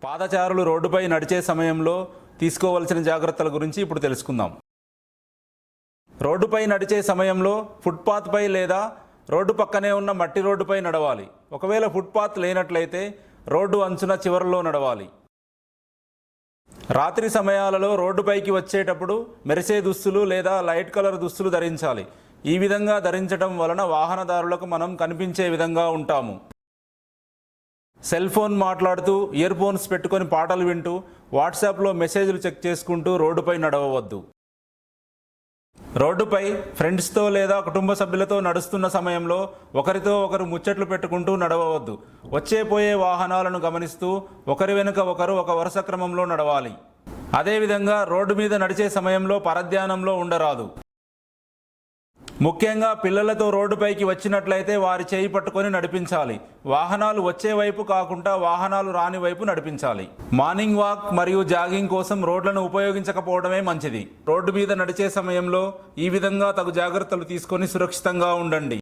పాదచారులు రోడ్డుపై నడిచే సమయంలో తీసుకోవాల్సిన జాగ్రత్తల గురించి ఇప్పుడు తెలుసుకుందాం. రోడ్డుపై నడిచే సమయంలో ఫుట్పాత్పై లేదా రోడ్డు పక్కనే ఉన్న మట్టి రోడ్డుపై నడవాలి. ఒకవేళ ఫుట్పాత్ లేనట్లయితే రోడ్డు అంచున చివరలో నడవాలి. రాత్రి సమయాలలో రోడ్డుపైకి వచ్చేటప్పుడు మెరిసే దుస్తులు లేదా లైట్ కలర్ దుస్తులు ధరించాలి. ఈ విధంగా ధరించడం వలన వాహనదారులకు మనం కనిపించే విధంగా ఉంటాము. సెల్ ఫోన్ మాట్లాడుతూ ఇయర్ ఫోన్స్ పెట్టుకొని పాటలు వింటూ వాట్సాప్లో మెసేజ్లు చెక్ చేసుకుంటూ రోడ్డుపై నడవవద్దు. రోడ్డుపై ఫ్రెండ్స్తో లేదా కుటుంబ సభ్యులతో నడుస్తున్న సమయంలో ఒకరితో ఒకరు ముచ్చట్లు పెట్టుకుంటూ నడవవద్దు. వచ్చే పోయే వాహనాలను గమనిస్తూ ఒకరి వెనుక ఒకరు ఒక వరుస క్రమంలో నడవాలి. అదేవిధంగా రోడ్డు మీద నడిచే సమయంలో పరధ్యానంలో ఉండరాదు. ముఖ్యంగా పిల్లలతో రోడ్డుపైకి వచ్చినట్లయితే వారి చేయి పట్టుకొని నడిపించాలి. వాహనాలు వచ్చే వైపు కాకుండా వాహనాలు రాని వైపు నడిపించాలి. మార్నింగ్ వాక్ మరియు జాగింగ్ కోసం రోడ్లను ఉపయోగించకపోవడమే మంచిది. రోడ్డు మీద నడిచే సమయంలో ఈ విధంగా తగు జాగ్రత్తలు తీసుకొని సురక్షితంగా ఉండండి.